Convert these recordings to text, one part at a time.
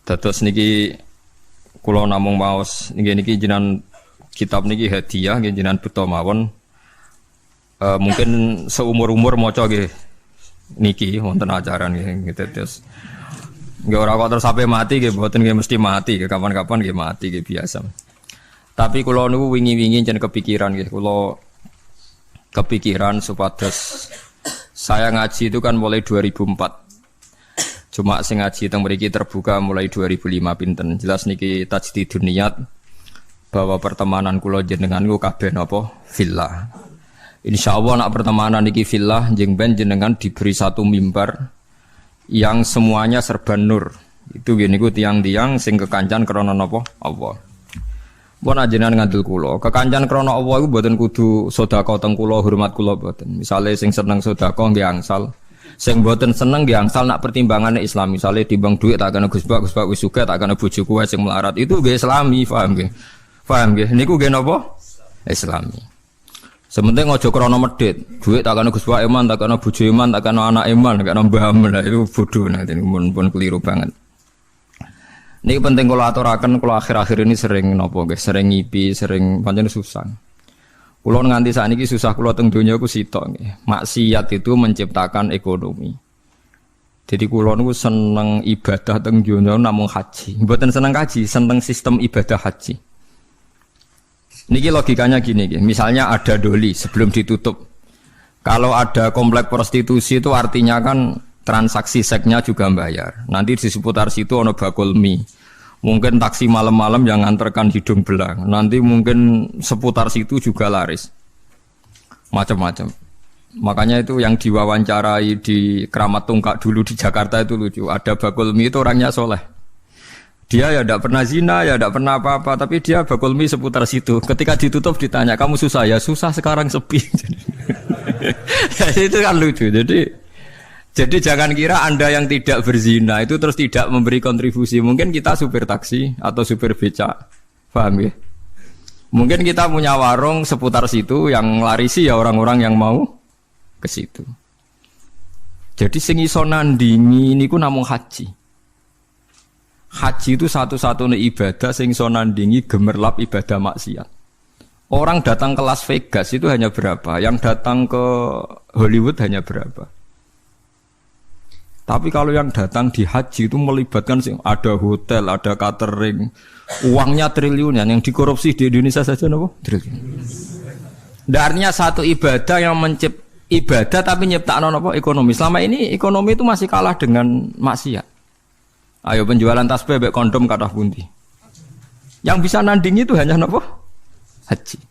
Dados niki kula namung maos niki jenengan kitab niki hadiah nggih jenengan beto mawon. Mungkin seumur-umur maca nggih niki wonten acara nggih terus. Nggih ora kok terus sampai mati nggih mboten nggih mesti mati nggih kapan-kapan nggih mati nggih biasa. Tapi kula niku wingi-wingi jen kepikiran nggih kula kepikiran supados saya ngaji itu kan mulai 2004. Cuma sing ngaji teng mriki terbuka mulai 2005 pinten. Jelas niki tajdidun niat bahwa pertemanan kula jenengan niku kabeh napa fillah. Insyaallah nak pertemanan niki fillah njeng ben jenengan diberi satu mimbar yang semuanya serba nur. Itu gini niku tiang-tiang sing kekancan krana napa Allah. Pun ajenengan ngandel kula. Kekancan krana Allah iku mboten kudu sedekah teng kula, hormat kula mboten. Misale sing seneng sedekah nggih angsal. Sing mboten seneng nggih angsal nak pertimbangane Islam. Misale timbang dhuwit tak kena Gus Pak wis sugih tak kena bojoku wae sing melarat. Itu nggih Islami, paham nggih? Paham nggih? Niku nggih napa? Islami. Sementing aja krana medhit. Dhuwit tak kena Gus Pak iman, tak kena bojo iman, tak kena anak iman, tak kena mbah iman. Itu bodoh nanti pun keliru banget. Ini penting kalau aturaken kalau akhir-akhir ini sering nopo guys, sering ngipi, sering pancen susah. Kulo nganti sakniki susah kulo teng donya ku sitok nggih. Maksiat itu menciptakan ekonomi. Jadi kulo niku seneng ibadah teng donya namung haji. Mboten seneng haji, seneng sistem ibadah haji. Niki logikanya gini nggih. Misalnya ada doli sebelum ditutup. Kalau ada komplek prostitusi itu artinya kan transaksi seksnya juga bayar. Nanti di seputar situ ono bakul mie. Mungkin taksi malam-malam yang nganterkan hidung belang. Nanti mungkin seputar situ juga laris. Macam-macam. Makanya itu yang diwawancarai di Keramat Tungkak dulu di Jakarta itu lucu. Ada bakul mie itu orangnya soleh. Dia ya tidak pernah zina, ya tidak pernah apa-apa. Tapi dia bakul mie seputar situ. Ketika ditutup ditanya, kamu susah ya? Susah sekarang sepi. Ya, itu kan lucu. Jadi jangan kira Anda yang tidak berzina itu terus tidak memberi kontribusi. Mungkin kita supir taksi atau supir becak. Paham ya? Mungkin kita punya warung seputar situ yang larisi ya orang-orang yang mau ke situ. Jadi sing iso nandingi niku namung haji. Haji itu satu-satunya ibadah sing iso nandingi gemerlap ibadah maksiat. Orang datang ke Las Vegas itu hanya berapa? Yang datang ke Hollywood hanya berapa? Tapi kalau yang datang di haji itu melibatkan ada hotel, ada catering, uangnya triliunan yang dikorupsi di Indonesia saja nopo triliun. Artinya satu ibadah yang ibadah tapi nyiptakno nopo ekonomi. Selama ini ekonomi itu masih kalah dengan maksiat. Ayo penjualan tasbih mbek kondom kathah pundi. Yang bisa nandingi itu hanya nopo haji.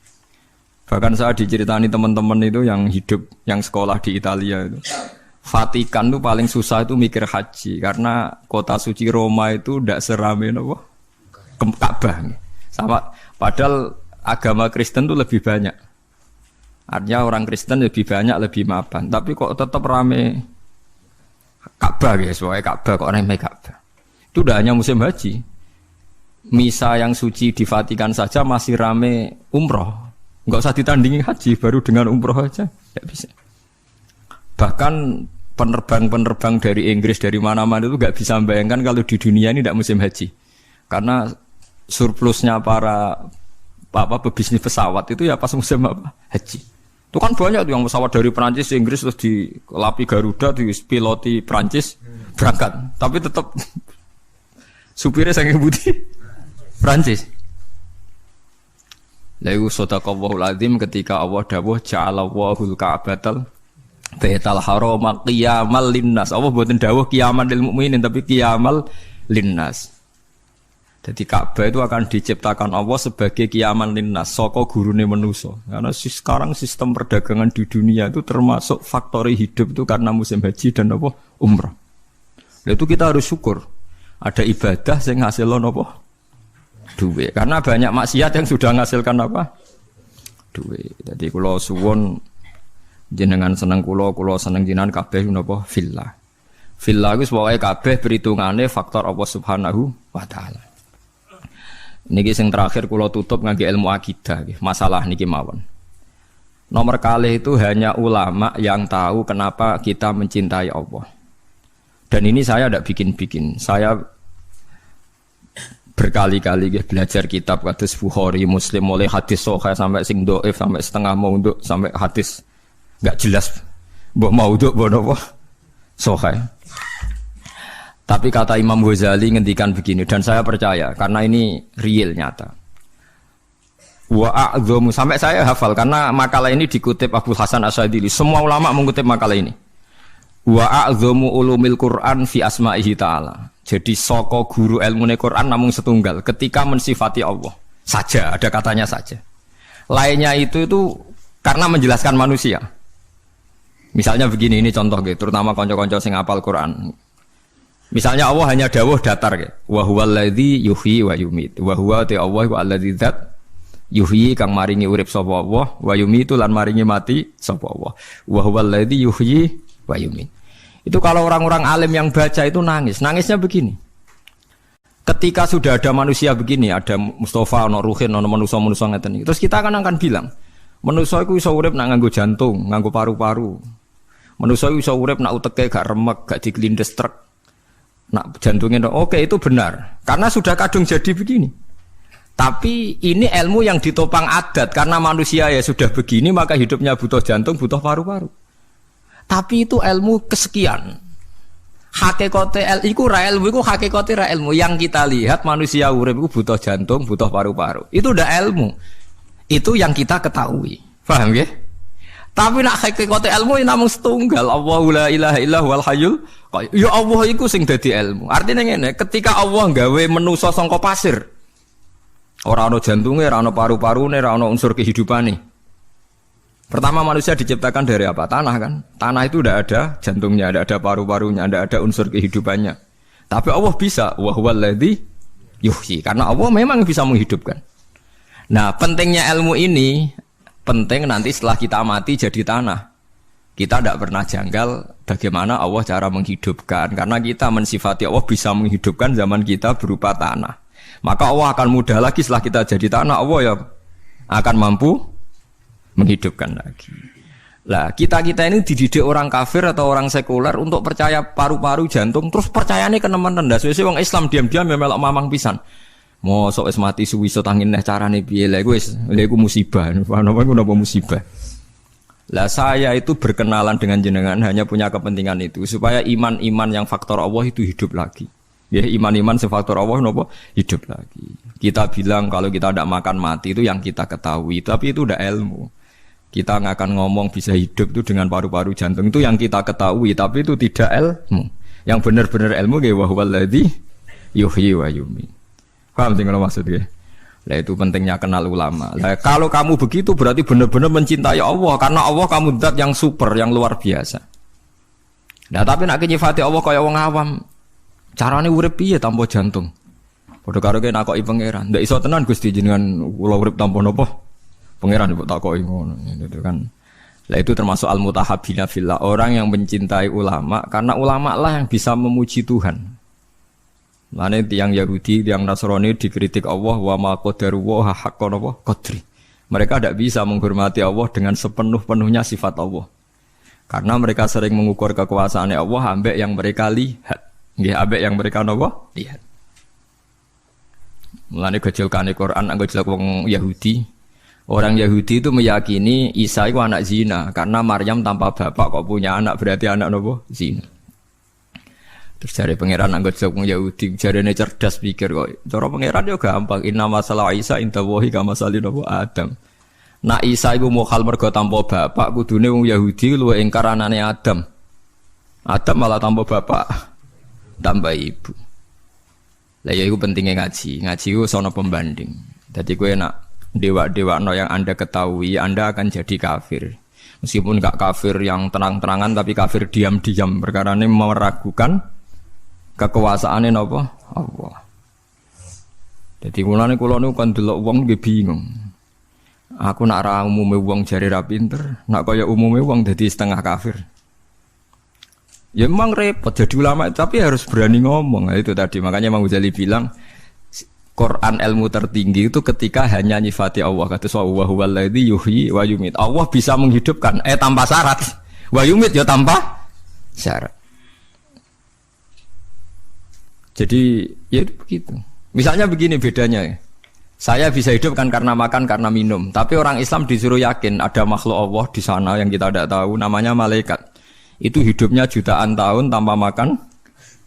Bahkan saya diceritani teman-teman itu yang hidup, yang sekolah di Italia itu. Vatikan tuh paling susah itu mikir haji karena kota suci Roma itu tidak serame apa Ka'bah. Sama padahal agama Kristen tuh lebih banyak. Artinya orang Kristen lebih banyak, lebih mapan. Tapi kok tetap rame Ka'bah guys, soalnya Ka'bah kok rame Ka'bah. Itu udah hanya musim haji. Misa yang suci di Vatikan saja masih rame umroh. Enggak usah ditandingi haji, baru dengan umroh aja tidak bisa. Bahkan penerbang-penerbang dari Inggris dari mana-mana itu nggak bisa membayangkan kalau di dunia ini tidak musim haji, karena surplusnya para pebisnis pesawat itu ya pas musim haji. Itu kan banyak tuh yang pesawat dari Prancis, Inggris terus dilapi Garuda, dipiloti Prancis berangkat, tapi tetap supirnya saking putih Prancis. Lalu sadaqallahul azim ketika Allah dawuh ja'alallahul ka'batal Baitul Haram qiyamal linnas. Allah mboten dawuh qiyaman lil mukminin tapi qiyamal linnas. Jadi Ka'bah itu akan diciptakan Allah sebagai qiyaman linnas, saka gurune manusa. Karena sekarang sistem perdagangan di dunia itu termasuk faktori hidup itu karena musim haji dan apa? Umrah. Itu kita harus syukur. Ada ibadah sing ngasilno apa? Duit. Karena banyak maksiat yang sudah menghasilkan apa? Duit. Jadi kula suwun jenengan seneng kula seneng jenengan kabeh menapa fillah. Fillah iku pokoke kabeh perhitungane faktor Allah Subhanahu wa taala. Niki sing terakhir kula tutup ngangge ilmu akidah nggih, masalah niki mawon. Nomor kalih itu hanya ulama yang tahu kenapa kita mencintai Allah. Dan ini saya tidak bikin-bikin. Saya berkali-kali belajar kitab kados Bukhari, Muslim, mulai hadis sahih sampai sing dhaif, sampai setengah maudhu, sampai hadis enggak jelas mbok maudhu mbok napa sahih. Tapi kata Imam Ghazali ngendikan begini, dan saya percaya karena ini real nyata. Wa a'dhamu, sampai saya hafal karena makalah ini dikutip Abu Hasan Asyadili. Semua ulama mengutip makalah ini. Wa a'dhamu ulumil Qur'an fi asma'ihi ta'ala. Jadi saka guru ilmune Quran namung setunggal ketika mensifati Allah. Saja, ada katanya saja. Lainnya itu karena menjelaskan manusia. Misalnya begini, ini contoh gitu, terutama kanca-kanca sing hafal Quran. Misalnya Allah hanya dawuh datar gitu. Wa huwal ladzi yuhyi wa yumit. Wa huwa ta Allah wa alladzi dzat yuhyi kang maringi urip sapa Allah, wa yumitu lan maringi mati sapa Allah. Wa huwal ladzi yuhyi wa yumit. Itu kalau orang-orang alim yang baca itu nangis. Nangisnya begini. Ketika sudah ada manusia begini, ada Mustafa, ono Ruhin, ono manusia-manusia ngeten iki. Terus kita akan bilang, manusia iku iso urip nak nganggo jantung, nganggo paru-paru. Manusia iku iso urip nak uteke gak remek, gak diklindes truk. Nak jantungnya oke, itu benar. Karena sudah kadung jadi begini. Tapi ini ilmu yang ditopang adat. Karena manusia ya sudah begini, maka hidupnya butuh jantung, butuh paru-paru. Tapi itu ilmu kesekian. Hakikate iku ra ilmu, iku hakikate ra ilmu. Yang kita lihat manusia urip iku butuh jantung, butuh paru-paru. Itu udah ilmu. Itu yang kita ketahui. Paham ya? Tapi nak hakikate ilmu namung setunggal. Allahu la ilaha illa huwal hayyul qayyum. Ya Allah iku sing dadi ilmu. Artinya ngene, ketika Allah gawe manusa saka pasir, ora ana jantunge, ora ana paru-parune, ora ana unsur kehidupane. Pertama manusia diciptakan dari apa? Tanah kan? Tanah itu tidak ada jantungnya, tidak ada paru-parunya, tidak ada unsur kehidupannya. Tapi Allah bisa, wa huwal ladzi yuhyi. Karena Allah memang bisa menghidupkan. Nah, pentingnya ilmu ini penting nanti setelah kita mati jadi tanah. Kita tidak pernah janggal bagaimana Allah cara menghidupkan. Karena kita mensifati Allah bisa menghidupkan zaman kita berupa tanah. Maka Allah akan mudah lagi setelah kita jadi tanah, Allah ya akan mampu menghidupkan lagi. Lah kita ini dididik orang kafir atau orang sekuler untuk percaya paru-paru jantung, terus percayane kenemen rendah. Wong Islam diam-diam ya melok mamang pisan. Mosok wis mati suwi iso tangin neh carane piye lha iku musibah. Napa iku napa musibah. Lah saya itu berkenalan dengan jenengan hanya punya kepentingan itu supaya iman-iman yang faktor Allah itu hidup lagi. Ya iman-iman sefaktor Allah napa hidup lagi. Kita bilang kalau kita tidak makan mati itu yang kita ketahui, tapi itu udah ilmu. Kita nggak akan ngomong bisa hidup itu dengan paru-paru jantung itu yang kita ketahui, tapi itu tidak ilmu. Yang benar-benar ilmu kayak wa huwal ladzi yuhyi wa yumiit. Paham sih kalau maksudnya? Lah itu pentingnya kenal ulama. Lah kalau kamu begitu berarti benar-benar mencintai Allah karena Allah kamu zat yang super, yang luar biasa. Nah tapi nak nyifati Allah kaya wong awam, carane urip piye tanpa jantung? Padha karo kene nakoki pangeran. Ndak iso tenan Gusti jenengan kula urip tanpa napa? Pangeran ibu takoki ngono gitu kan. Lah itu termasuk al-mutahabbina fillah, orang yang mencintai ulama karena ulama lah yang bisa memuji Tuhan. Lane tiyang Yahudi, tiyang Nasrani dikritik Allah wa ma qadaru wa haqqan qadri. Mereka tidak bisa menghormati Allah dengan sepenuh-penuhnya sifat Allah. Karena mereka sering mengukur kekuasaan Allah ambek yang mereka lihat. Nggih ambek yang mereka napa? Lihat. Mulane gejolkane Quran anggo jelek wong Yahudi. Orang Yahudi itu meyakini Isa itu anak zina karena Maryam tanpa bapak kok punya anak berarti anak nopo zina. Terus cari pangeran anggota wong Yahudi jarene cerdas pikir kok. Cara pangeran yo gampang. Inna masalah Isa inta wahi kama salih nopo Adam. Nak Isa iku mokal mergo tanpa bapak kudune wong Yahudi luwih ingkar anane Adam. Adam malah tanpa bapak tambah ibu. Lah ya iku pentingnya ngaji. Ngaji iku sono pembanding. Dadi kowe nak dewa-dewa no yang Anda ketahui, Anda akan jadi kafir. Meskipun gak kafir yang terang-terangan, tapi kafir diam-diam. Perkara ini meragukan kekuasaannya apa? Allah. Jadi kulane kan delok wong nggih bingung. Aku nak ra umume wong jare ra pinter, nak kaya umume wong dadi setengah kafir. Ya memang repot jadi ulama, tapi harus berani ngomong. Nah, itu tadi makanya Imam Ghazali bilang Quran ilmu tertinggi itu ketika hanya nyifati Allah, kata wa huwal ladzi yuhyi wa yumiit. Allah bisa menghidupkan tanpa syarat. Wa yumiit ya tanpa syarat. Jadi ya begitu. Misalnya begini bedanya ya. Saya bisa hidup kan karena makan, karena minum. Tapi orang Islam disuruh yakin ada makhluk Allah di sana yang kita tidak tahu, namanya malaikat. Itu hidupnya jutaan tahun tanpa makan,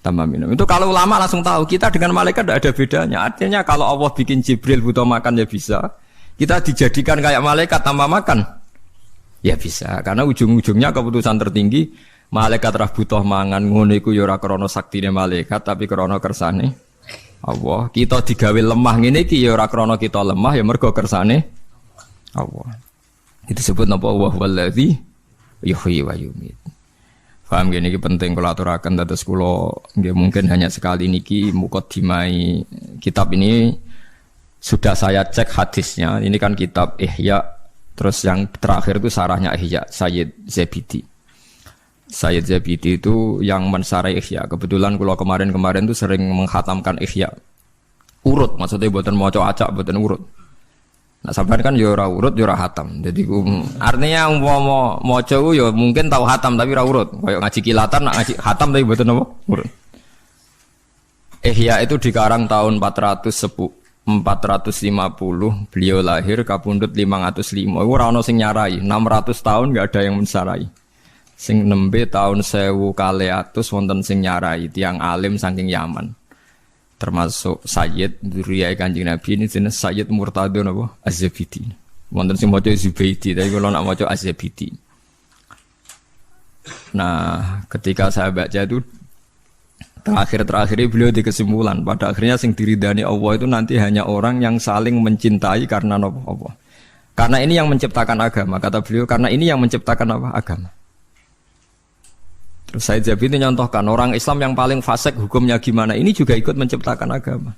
tanpa minum. Itu kalau ulama langsung tahu, kita dengan malaikat tidak ada bedanya. Artinya kalau Allah bikin Jibril butuh makan ya bisa. Kita dijadikan kayak malaikat tanpa makan, ya bisa. Karena ujung-ujungnya keputusan tertinggi, malaikat rah butuh mangan, ngono iku ya ora krana saktine malaikat, tapi krana kersane Allah. Kita digawe lemah ngene iki ya ora krana kita lemah ya mergo kersane Allah. Itu disebut napa wa wallazi yuhyi wa yumiit. Paham gini iki penting kula aturaken dados kula nggih mungkin hanya sekali niki mukadimai kitab ini sudah saya cek hadisnya. Ini kan kitab Ihya, terus yang terakhir itu sarahnya Ihya Sayyid Zabidi. Sayyid Zabidi itu yang mensarai Ihya. Kebetulan kalau kemarin itu sering menghatamkan Ihya. Urut, maksudnya buatan maca acak, buatan urut. Nah, sampean kan ya ora urut, ya ora hatam. Jadi artinya umpama maca ku ya mungkin tahu hatam tapi ora urut. Kayak ngaji kilatan, nak ngaji hatam tapi buatan apa? Urut. Ihya itu dikarang tahun 450, beliau lahir kapundhut 505. Ora ono sing nyarai, 600 tahun enggak ada yang mensarai. Sing nembe tahun 1200 wonten sing nyarai tiyang alim saking Yaman. Termasuk Sayyid Dzurriyyah Kanjeng Nabi ini jenis Sayyid Murtadho napa Az-Zabidi. Wonten sing maca Zubaidi, tapi kula nak maca Az-Zabidi. Nah, ketika saya baca itu terakhir beliau di kesimpulan pada akhirnya sing diridani Allah itu nanti hanya orang yang saling mencintai karena napa Allah. Karena ini yang menciptakan agama, kata beliau, karena ini yang menciptakan apa? Agama. Terus Sayyid Zabidi nyontohkan orang Islam yang paling fasik hukumnya gimana, ini juga ikut menciptakan agama.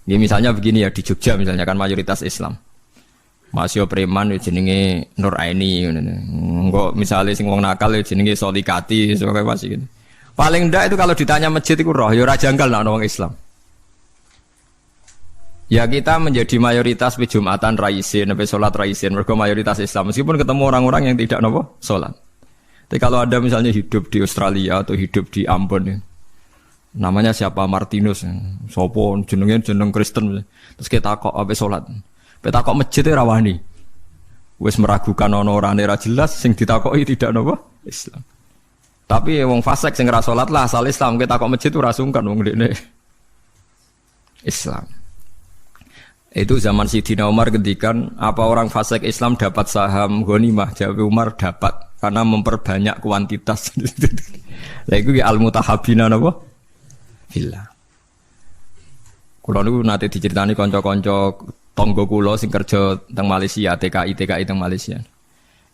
Ya misalnya begini ya, di Jogja misalnya kan mayoritas Islam. Masih preman jenenge Nur Aini engko misalnya sing wong nakal jenenge Solikati sebagai masih gitu. Paling ndak itu kalau ditanya masjid itu roh ya ora janggal nek wong Islam. Ya kita menjadi mayoritas di Jumatan raisin, sampai sholat raisin, mergo mayoritas Islam meskipun ketemu orang-orang yang tidak nopo sholat. Tapi kalau ada misalnya hidup di Australia atau hidup di Ambon, namanya siapa Martinus, sopo jeneng Kristen, terus kita takok apa sholat, kita takok masjid rawani, wes meragukan orang ra jelas, sing ditakoki tidak nopo Islam. Tapi wong fasik sing ora sholat lah asal Islam, kita takok masjid ora sungkan wong ndekne Islam. Itu zaman Sidina Umar ngendikan apa orang fasik Islam dapat saham ghanimah, jawab Umar dapat karena memperbanyak kuantitas. Lah iku ya al-mutahabbina napa? Fillah. Kula niku nate diceritani kanca-kanca tangga kula sing kerja teng Malaysia, TKI teng Malaysia.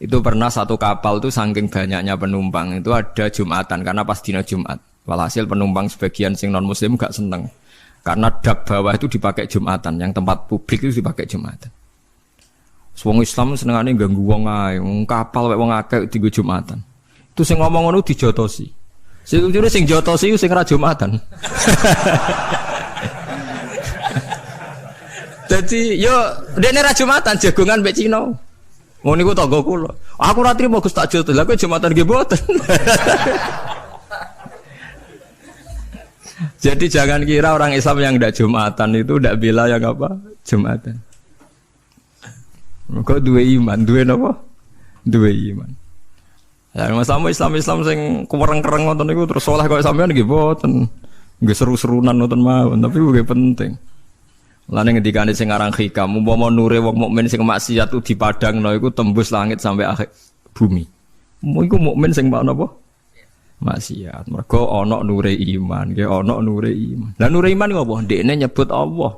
Itu pernah satu kapal tuh saking banyaknya penumpang itu ada Jumatan karena pas dina Jumat. Walhasil penumpang sebagian sing non muslim gak seneng. Karena dak bawah itu dipakai Jumatan, yang tempat publik itu dipakai Jumatan. Wong Islam senengane ganggu wong ae, wong kapal wek wong akeh dienggo Jumatan. Itu sing ngomong ngono dijotosi. Sing jotosi sing ora Jumatan. Dadi yo dene ra Jumatan jagongan mbek Cina. Ngono niku tangga kula. Aku ora trimo Gus tak jotos. Lah kowe Jumatan nggih mboten. Jadi jangan kira orang Islam yang tidak Jumatan itu tidak bela yang apa? Jumatan. Kok dua iman, dua apa? Dua iman. Ya masalah Islam sing kereng-kereng ngoten niku terus saleh kok sampean nggih mboten. Nggih seru-serunan ngoten mawon, tapi nggih penting. Lane ngendikane sing aran hikam, umpama nure wong mukmin sing maksiat ku dipadangno iku tembus langit sampai akhir bumi. Iku mukmin sing napa? Maksiat. Mergo ana nure iman, nggih ana nure iman. Lah nure iman ngopo? Ndekne nyebut Allah.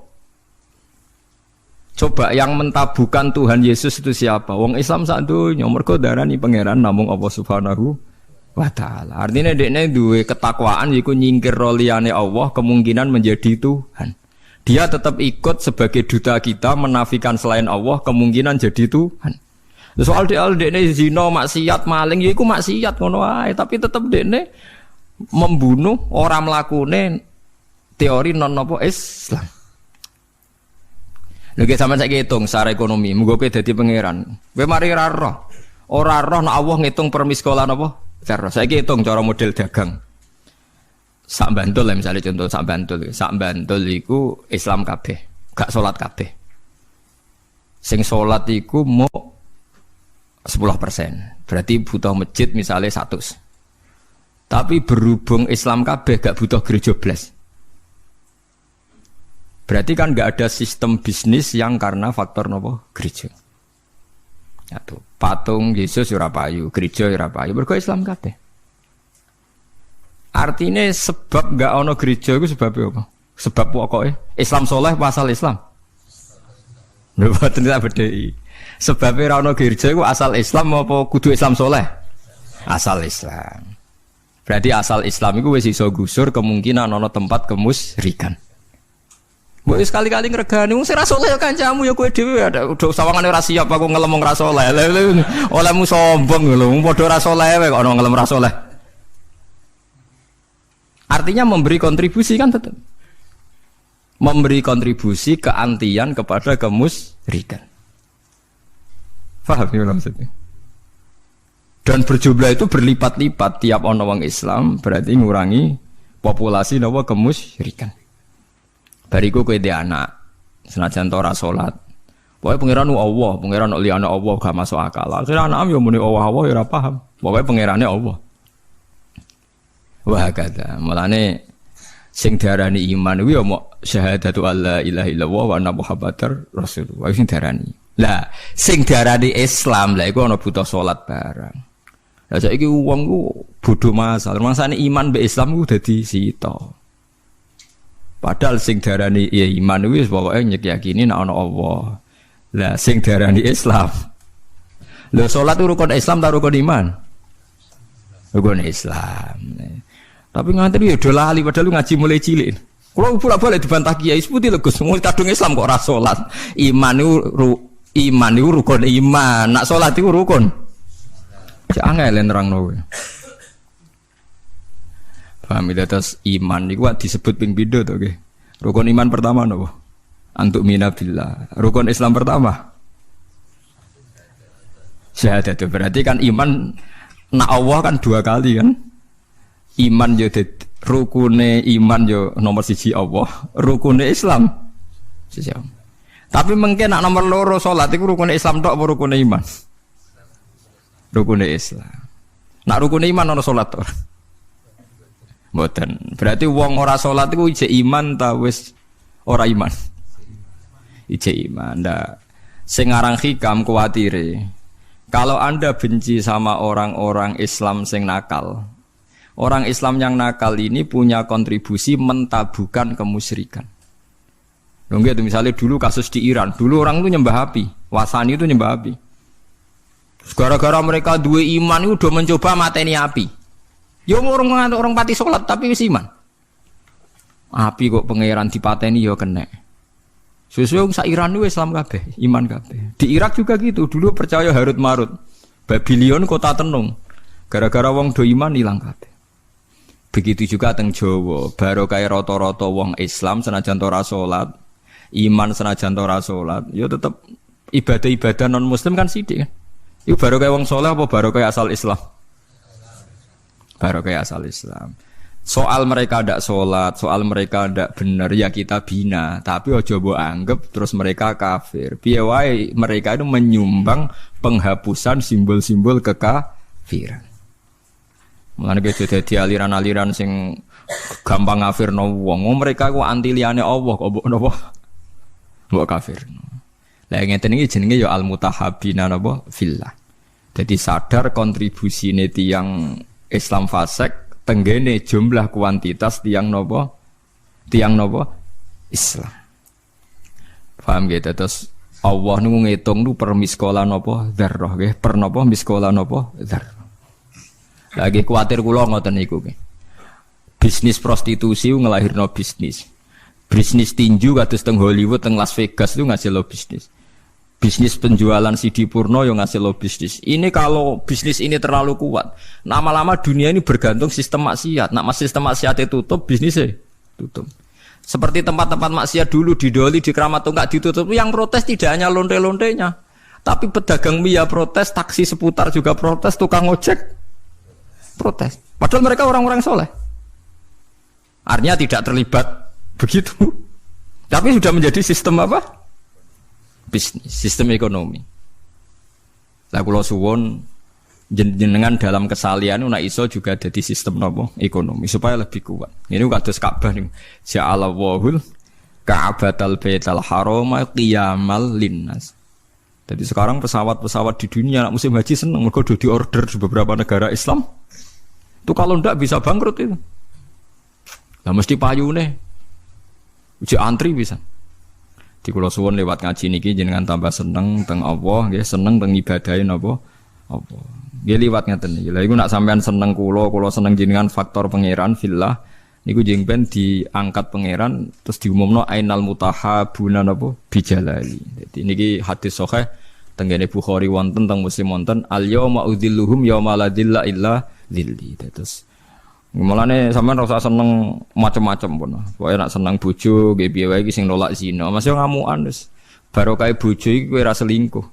Coba yang mentabukan Tuhan Yesus itu siapa? Wong Islam sak donya mergo darani pangeran namung Allah Subhanahu wa taala. Artinya ndekne duwe ketakwaan iku nyingkir liyane Allah kemungkinan menjadi Tuhan. Dia tetap ikut sebagai duta kita menafikan selain Allah kemungkinan jadi Tuhan. Soal dekne zina, maksiat, maling ya iku maksiat ngono wae, tapi tetep dekne membunuh orang mlakune teori non apa Islam. Lha iki sampeyan saiki hitung secara ekonomi, mengko kowe dadi pangeran. Kowe mari ora roh. Ora roh nek Allah ngitung per miskolan apa? Cara saiki hitung cara model dagang. sak Bantul lah misalnya contoh sak Bantul iku Islam kabeh, gak salat kabeh. Sing salat iku mau 10%. Berarti butuh masjid misalnya 100. Tapi berhubung Islam kabeh gak butuh gereja blas. Berarti kan gak ada sistem bisnis yang karena faktor nopo gereja. Satu, patung Yesus ora payu, gereja ora payu, mergo Islam kabeh. Artinya sebab gak ono gereja itu sebabnya apa? Sebab pokoknya Islam soleh pasal Islam. Mboten tak bedheki. Sebabnya ora ono gereja itu asal Islam apa kudu Islam soleh? Asal Islam. Berarti asal Islam itu wis iso gusur kemungkinan ono tempat kemusyrikan. Mbok sekali-kali ngregani wong ora saleh kancamu ya kowe dhewe udah sawangane ora siap aku ngelem ora saleh. Olehmu sombong lho, padha ora saleh kok ono ngelem ora saleh. Artinya memberi kontribusi kan tetap. Memberi kontribusi keantian kepada kemusyrikan. Paham ya maksudnya? Dan berjumlah itu berlipat-lipat tiap ono wong Islam berarti ngurangi populasi nawa kemusyrikan. Bariku kowe dhe anak senajan ora salat. Pokoke pangeran Allah, pangeran liyane Allah gak masuk akal. Akhire anak yo muni Allah ya ora paham. Pokoke pangerane Allah. Wah kata, mulane sing diarani iman kuwi yo mok syahadatu alla ilaha illallah wa anna muhammadar rasulullah sing diarani. Lah, sing diarani Islam lah iku ana butuh salat barang. Lah saiki wong ku bodho masal, mangsane iman mbek Islam ku dadi sita. Padahal sing diarani ya iman kuwi pokoke nyekyakini nek ana Allah. Lah sing diarani Islam. Lha salat rukun Islam ta rukun iman? Rukun Islam. Tapi ngantri ya do lali padahal lu ngaji mulai cilik. Kalau bolak-balik dibantah kiai seputi lho Gus, mau kadung Islam kok ora salat. Iman iku rukun iman, nak salat iku rukun. Cek angel nerangno kowe. Paham ya terus iman niku disebut ping pindho to nggih. Rukun iman pertama napa? Antuk minabillah. Rukun Islam pertama syahadat. Berarti kan iman nak Allah kan dua kali kan. Iman yo rukune iman yo nomor 1 Allah, rukune Islam siji. Tapi mungkin nak nomor loro salat iku rukune Islam tok apa rukune iman? Rukune Islam. Nak rukune iman ana salat tok. Mboten. Berarti wong ora salat iku ijek iman ta wis ora iman? Ijek iman. Ndak sing aran hikam kuwatire. Kalau Anda benci sama orang-orang Islam sing nakal, orang Islam yang nakal ini punya kontribusi mentabukan kemusyrikan. Loh gitu, misalnya dulu kasus di Iran, dulu orang itu nyembah api, Wasani itu nyembah api. Gara-gara mereka dua iman itu udah mencoba mateni api. Ya orang pati sholat tapi wis iman. Api kok pangeran dipateni ya kena. Sesuai sak Iran itu Islam kabeh, iman kabeh. Di Irak juga gitu, dulu percaya Harut Marut, Babylon kota tenung. Gara-gara wong do iman hilang kabeh. Begitu juga teng Jawa, baru kaya rata-rata wong Islam senajan ora salat, iman senajan ora salat, ya tetep ibadah-ibadah non muslim kan sithik kan. Iku baru kaya wong saleh apa baru kaya asal Islam? Baru kaya asal Islam. Soal mereka ndak salat, soal mereka ndak bener ya kita bina, tapi aja mbok anggap terus mereka kafir. Piye wae mereka itu menyumbang penghapusan simbol-simbol kekafiran. Mulane ge dadi aliran-aliran sing gampang ngafirno wong. Mereka ku anti liyane Allah kok mbok napa? Mbok kafirno. Lah ngeten iki jenenge ya al-mutahabbina napa fillah. Jadi sadar kontribusine tiyang Islam fasik tenggene jumlah kuantitas tiyang napa? Tiyang napa? Islam. Paham gitu terus Allah nu ngitung nu per miskola napa dzarrah nggih, per napa miskola napa dzarrah. Lagi kuatir kula ngoten niku nggih. Bisnis prostitusi ngelahirno bisnis. Bisnis tinju kados teng Hollywood, teng Las Vegas itu ngasilno bisnis. Bisnis penjualan CD porno yang ngasilno bisnis. Ini kalau bisnis ini terlalu kuat, lama-lama dunia ini bergantung sistem maksiat. Nak sistem maksiatnya tutup, bisnisnya tutup. Seperti tempat-tempat maksiat dulu di Doli, di Keramat Tunggak ditutup. Yang protes tidak hanya lonte-lontenya, tapi pedagang mie protes, taksi seputar juga protes, tukang ojek protes. Padahal mereka orang-orang soleh. Artinya tidak terlibat begitu. Tapi sudah menjadi sistem apa? Bisnis, sistem ekonomi. Lah kula suwun jenengan dalam kesalian nak iso juga jadi sistem napa? Ekonomi supaya lebih kuat. Ini kados Ka'bah niku. Ja'alallahul Ka'batal Baital Harama qiyamal linnas. Jadi sekarang pesawat-pesawat di dunia nak musim haji seneng mergo di order di beberapa negara Islam. Itu kalau ndak bisa bangkrut itu. Lah mesti payune. Uji antri bisa. Di kula suwun lewat ngaji niki jenengan tambah seneng teng Allah nggih, seneng teng ibadahe napa? Apa. Nggih liwat ngaten niki. Lah iku nak sampean seneng kula seneng jenengan faktor pangeran fillah niku jengben diangkat pangeran terus diumumno ainal mutahabuna napa bijalali. Dadi niki hadis sahih tenggene Bukhari wonten teng Muslim wonten al yauma udzilluhum yauma la dzilla illa dzilli. Terus mulane sampean ora usah seneng macam-macam pun. Pokoke nek seneng bojo nggih piye wae iki sing nolak zina. Mas yo ngamukan wis. Barokah bojo iki kowe ora selingkuh.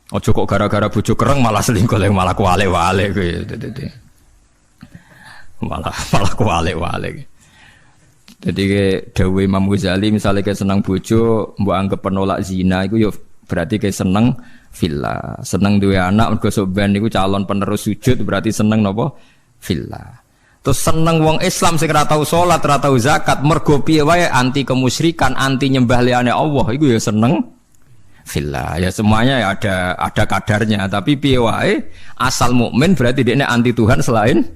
Aja kok gara-gara bojo kereng malah selingkuh lek malah kuwale-wale kowe. Malah kuwale-wale. Jadi ke dawuh Imam Ghazali misalnya ke seneng bojo mbok anggap penolak zina iku yo berarti ke seneng villa. Seneng duwe anak mergo sok ben niku calon penerus sujud berarti seneng napa? Villa. Terus seneng wong Islam sing ora tau salat, ora tau zakat, mergo piye wae anti kemusyrikan, anti nyembah liyane Allah, iku ya seneng villa. Ya semuanya ya ada kadarnya, tapi piye wae asal mukmin berarti dekne anti Tuhan selain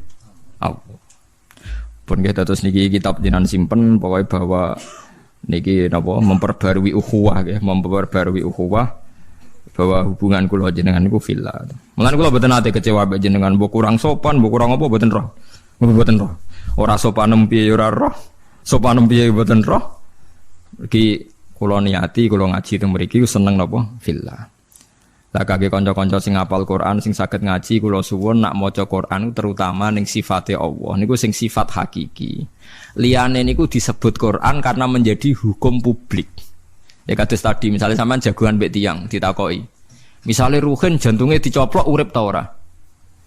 Allah. Pun kita terus niki kitab jenengan simpen pokoke bahwa niki napa memperbarui ukhuwah nggih, memperbarui ukhuwah bahwa hubungan kula jenengan niku villa. Mulane kula mboten nate kecewa mbek jenengan, mbok kurang sopan, mbok kurang apa mboten roh. Mboten roh. Ora sopanem piye ora roh. Sopanem piye mboten roh. Iki kula niati kula ngaji teng mriki seneng napa villa. Lah kangge kanca-kanca sing hafal Quran sing saged ngaji kula suwun nak maca Quran terutama ning sifate Allah niku sing sifat hakiki. Liyane niku disebut Quran karena menjadi hukum publik. Ya kados tadi misalnya sampean jagoan mbek tiyang ditakoki. Misale Ruhin jantungnya dicoplok urip ta ora?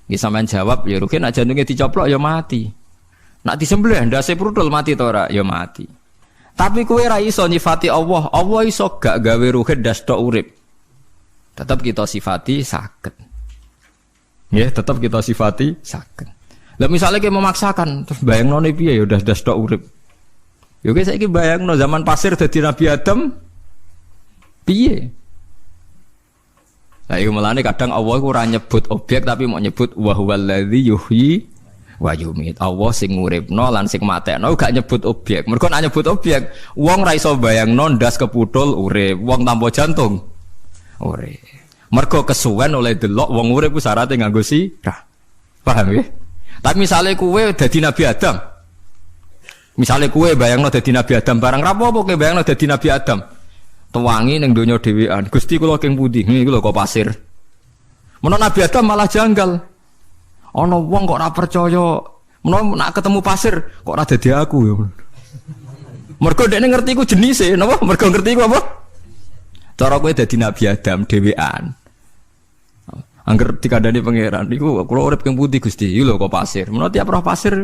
Nggih sampean jawab ya Ruhin nek jantungnya dicoplok ya mati. Nek disembelih ndase prudul mati ta ora? Ya mati. Tapi kowe ra iso nyifati Allah. Allah iso gak gawe Ruhin ndas tok urip. Tetap kita sifati saged. Nggih, tetap kita sifati saged. Lah misalnya kita memaksakan terus bayangnone piye ya ndas tok urip. Yo guys saiki bayangno zaman pasir dadi Nabi Adam piye? Lah iku melane kadang Allah iku ora nyebut objek tapi mau nyebut wa huwallazi yuhyi wa yumit. Allah sing nguripno lan sing matekno gak nyebut objek. Mergo nek nyebut objek, wong ra iso bayangno ndas keputul urip, wong tanpa jantung urip. Mergo kesuwen oleh delok wong urip ku syaraté nganggo sirah. Paham ya? Tapi misale kowe dadi Nabi Adam. Misale kowe bayangno dadi Nabi Adam barang rapopo kowe bayangno dadi Nabi Adam. Tuwangi ning donya dhewean. Gusti kula king pundi? Niku lho kok pasir. Menawa Nabi Adam malah janggal. Ana wong kok ora percaya. Menawa nak ketemu pasir kok ora dadi aku ya. Mergo dekne ngerti iku jenise, napa? Mergo ngerti iku apa? Cara kowe dadi Nabi Adam dhewean. Angger dikandani pangeran niku kula urip king pundi Gusti? Iku lho kok pasir. Menawa tiap roh pasir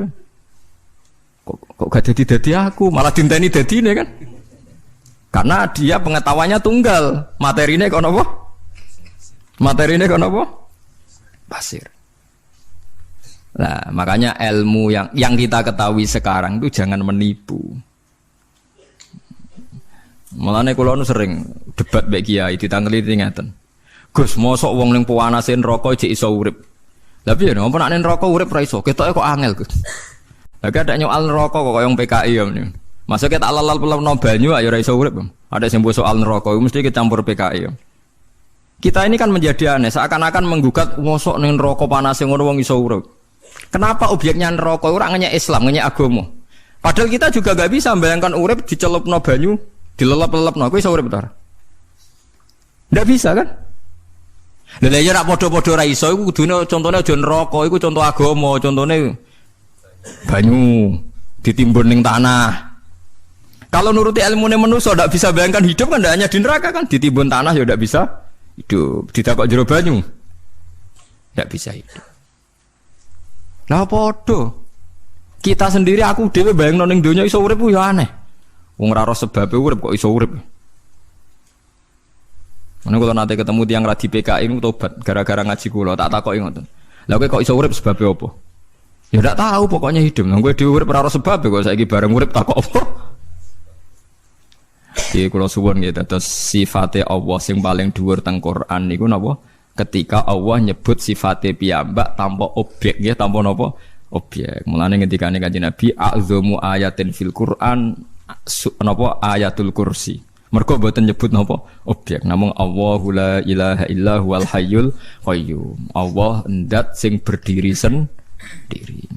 kok gak dadi aku, malah dinteni dadine kan? Karena dia pengetahuannya tunggal, materinya kok apa? Materinya kok apa? Pasir. Nah, makanya ilmu yang kita ketahui sekarang itu jangan menipu. Mulane kula nu sering debat mbek kiai ditangeli ngeten. Gus, mosok wong ning pawanase neraka jek iso urip. Lah piye napa nek neraka urip ra iso? Ketoke kok angel, Gus. Lah gak ada nyoal neraka kok koyo PKI ya. Masuk kita alal-alal banyu ayo ora iso urip. Ada sing soal neraka mesti kecampur PKI. Kita ini kan menjadi aneh, seakan-akan menggugat mosok ning neraka panas ngono wong iso urip. Kenapa objeknya neraka ora ngenyek Islam, ngenyek agama? Padahal kita juga gak bisa membayangkan urip dicelupno banyu, dilelep-lelepno, kowe iso urip ta? Ndak bisa kan? Lha ya rak padha-padha ra iso iku kudune contone aja neraka, iku contoh agama, contone banyu ditimbun ning tanah. Kalau nuruti ilmu manusia tidak bisa bayangkan hidup kan tidak hanya di neraka kan, ditimbun tanah ya tidak bisa hidup, ditakok jero banyu tidak bisa hidup. Lah podo Kita sendiri aku dhewe bayangno ning donya iso urip ku ya aneh. Wong ora ro sebabe urip kok iso urip. Mana kalau nanti ketemu tiang radi PKI itu tobat gara-gara ngaji kula tak takoki ngoten. Lah kowe kok iso urip sebabe apa? Ya ndak tahu pokoknya hidup. Nang kowe dhewe urip ora ro sebabe kok saiki bareng urip tak kok apa? Iki kula suwun nggih dados sifate Allah sing paling dhuwur teng Quran niku napa? Ketika Allah nyebut sifate piyambak tanpa objek nggih, tanpa napa? Objek. Mulane ngendikane Kanjeng Nabi a'dzamu ayatin fil Quran napa ayatul kursi. Mergo mboten nyebut napa objek, namung Allahu la ilaha illa huwal hayyul qayyum. Allah ndat sing berdiri sendiri.